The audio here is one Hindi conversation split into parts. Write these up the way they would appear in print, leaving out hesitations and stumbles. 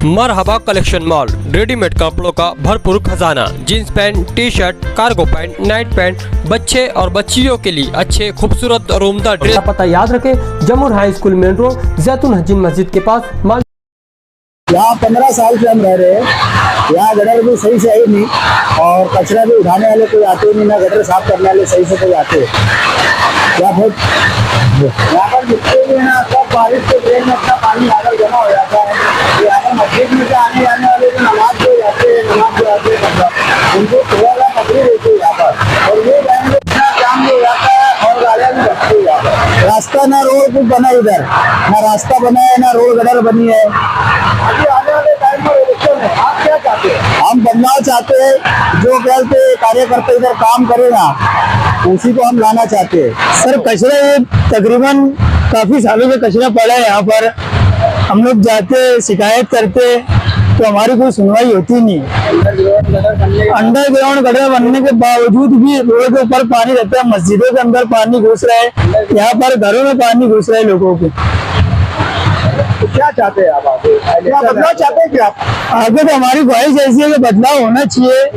मरहबा कलेक्शन मॉल, रेडीमेड कपड़ों का भरपूर खजाना, jeans pant, T shirt, cargo pant, night pant, बच्चे और बच्चियों के लिए अच्छे खूबसूरत और उम्दा ड्रेस। पता याद रखे, जमुर हाई स्कूल मेन रोड, जैतून हजीन मस्जिद के पास। यहाँ 15 साल से हम रह रहे हैं। यहाँ गटर भी सही से है नहीं और कचरा भी उठाने वाले कोई आते नहीं, ना गटर साफ करने वाले सही से कोई आते। यहाँ पर जितने भी ना सब बारिश के ट्रेन में अपना पानी आकर जमा हो जाता है। यहाँ पर मस्जिद में से आने जाने वाले जो नमाज को जाते हैं, उनको थोड़ा सा तकलीफ होती है यहाँ पर। और ये टाइम में इतना जाम भी हो जाता है और गाड़ियाँ भी रखती है यहाँ पर। रास्ता ना रोड कुछ बना इधर, ना रास्ता बना है ना रोड गटर बनी है। अभी आने वाले टाइम में इलेक्शन है, आप क्या चाहते हैं? हम बदलाव चाहते हैं। जो कहते कार्यकर्ता इधर काम करेगा उसी को हम लाना चाहते हैं। सर कचरा ये तकरीबन काफी सालों से कचरा पड़ा है यहाँ पर। हम लोग जाते शिकायत करते तो हमारी कोई सुनवाई होती नहीं। अंडरग्राउंड गटर बनने के बावजूद भी रोड के ऊपर पानी रहता है, मस्जिदों के अंदर पानी घुस रहा है, यहाँ पर घरों में पानी घुस रहा है लोगों के। तो क्या चाहते हैं आप? क्या बदलाव चाहते हैं? क्या आगे तो हमारी ख्वाहिश ऐसी है कि बदलाव होना चाहिए,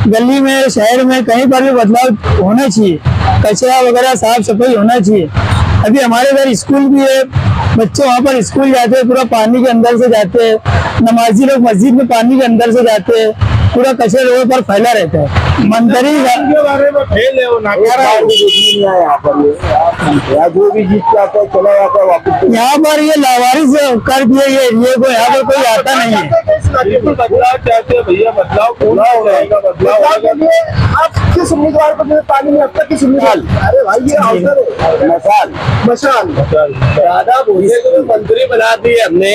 गली में शहर में कहीं पर भी बदलाव होना चाहिए, कचरा वगैरह साफ सफाई होना चाहिए। अभी हमारे घर स्कूल भी है, बच्चे वहाँ पर स्कूल जाते हैं, पूरा पानी के अंदर से जाते हैं। नमाजी लोग मस्जिद में पानी के अंदर से जाते हैं, पूरा कचरा रोड पर फैला रहता है। मंत्री के बारे में फेल है वो यहाँ पर जो भी जीत के आता है चला जाता है वापस। यहाँ पर ये लावारिस कर दिए ये एरिए को, यहाँ पर कोई आता नहीं है। बदलाव चाहते हैं भैया, बदलाव आप किस उम्मीदवार को पानी में अब तक किस उम्मीदवार? अरे भाई ये अवसर है। मशाल दादा भूसे को मंत्री बना दिए हमने।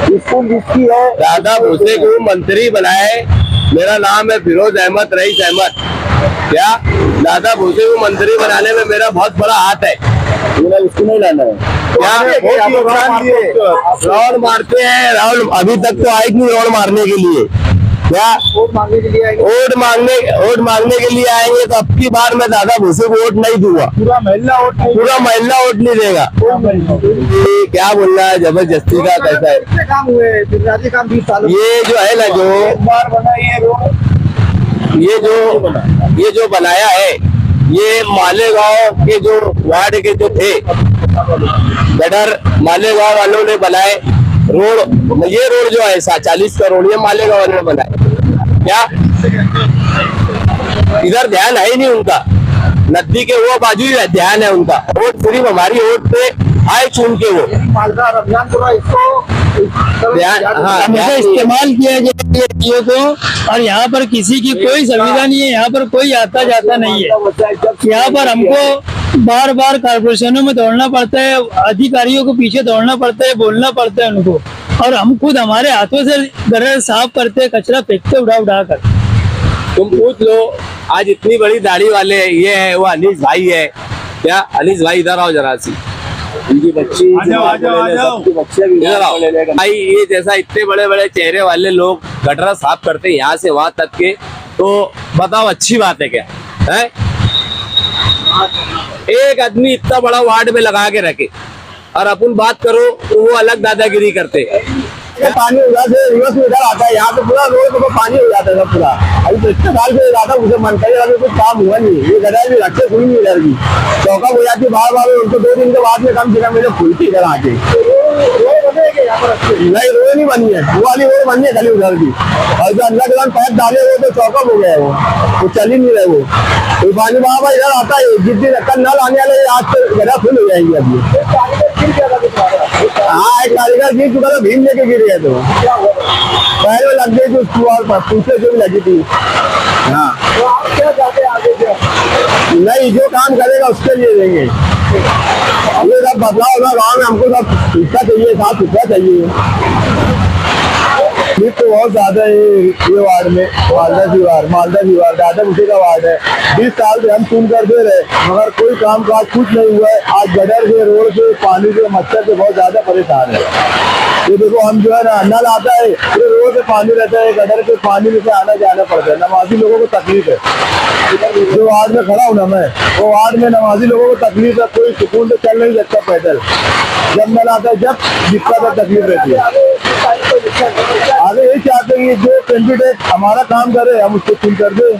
स्कूल जिसकी है दादा भूसे को मंत्री बनाए। मेरा नाम है फिरोज अहमद रईस अहमद। क्या दादा भूसे को मंत्री बनाने में मेरा बहुत बड़ा हाथ है। इसको नहीं लाना है क्या? राउंड मारते हैं, राउंड अभी तक तो आई नहीं राउंड मारने के लिए। क्या वोट मांगने के लिए आएंगे? वोट मांगने के लिए आएंगे तो अब की बार मैं दादा भूसे को वोट नहीं दूंगा। पूरा महिला वोट नहीं देगा। क्या बोलना है, जबरदस्ती का कैसा है? कितने काम हुए? बुनियादी काम 20 सालों ये जो है ना, जो बार बना ये जो बनाया है, ये मालेगांव के जो वार्ड के जो थे गटर, मालेगांव वालों ने बनाए। रोड, ये रोड जो है 40 का रोड, ये मालेगांव वालों ने बनाए। क्या इधर ध्यान है ही नहीं उनका? नदी के वो बाजू ही ध्यान है उनका। वोट सिर्फ हमारी वोट पे आए चुन के वो रमजान पूरा इसको हमेशा इस्तेमाल किया जाए चीजों को। और यहाँ पर किसी की कोई सुविधा नहीं है, यहाँ पर कोई आता जाता नहीं है। यहाँ पर हमको बार बार कारपोरेशनों में दौड़ना पड़ता है, अधिकारियों को पीछे दौड़ना पड़ता है, बोलना पड़ता है उनको। और हम खुद हमारे हाथों से गटर साफ करते, कचरा फेंकते उड़ा कर। तुम पूछ लो, आज इतनी बड़ी दाढ़ी वाले ये है, वो अनीस भाई है। क्या अनीस भाई इधर आओ जरा सी, उनकी बच्ची इधर आओ भाई। ये जैसा इतने बड़े बड़े चेहरे वाले लोग गटर साफ करते हैं यहाँ से वहां तक के, तो बताओ अच्छी बात है क्या है? एक आदमी इतना बड़ा वार्ड में लगा के रखे और अपन बात करो तो वो अलग दादागिरी करते। पानी उधर से रिवर्स में इधर आता है, यहाँ पे पूरा रोड पे पानी हो जाता है पूरा। अभी तो इतने साल से ज्यादा मुझे मन करे अभी कुछ काम हुआ नहीं। ये गटर भी रखे हुई नहीं, इधर भी चौका हो जाती है बार बार। उनको 2 दिन के बाद में कम से कम मेरे खुलती इधर आके नहीं, रोड नहीं बनी है। वो वाली रोड बनी है खाली उधर की, और जो अंदर पैप डाले हुए तो चौका हो गया है, वो चल ही नहीं रहे। वो तो पानी वहाँ पर इधर आता है, जिस दिन कल नल आने वाले आज से गटर फुल हो जाएंगे। अभी हाँ, एक कारीगर गिर चुका था, भीम लेके गिर गया। तो पैर में लग गई थी उसको, पूछे जो भी लगी थी। हाँ, तो आप क्या चाहते हैं आगे? नहीं, जो काम करेगा उसके लिए देंगे। ये सब बदलाव होगा गाँव में, हमको सब सुविधा चाहिए, साफ सुथरा चाहिए। तो बहुत ज्यादा है ये वार्ड में, मालदा दीवार दादा भूसे का वार्ड है। 20 साल से हम सुन कर दे रहे, मगर कोई काम काज कुछ नहीं हुआ है। आज गटर के, रोड के, पानी के, मच्छर से बहुत ज्यादा परेशान है। ये देखो, हम जो है ना, नल आता है, ये रोड पे पानी रहता है, गटर के पानी में से आना जाना पड़ता है। नमाजी लोगों को तकलीफ है। जो वार्ड में खड़ा हूँ ना मैं, वो वार्ड में नमाजी लोगों को तकलीफ है। कोई सुकून से चल नहीं सकता पैदल। जब नल आता है, जब दिक्कत है, तकलीफ रहती है। कि जो कैंडिडेट हमारा काम करे हम उसको चुन कर दे,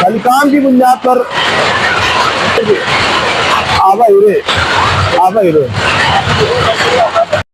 खाली काम की बुनियाद पर आवा हीरे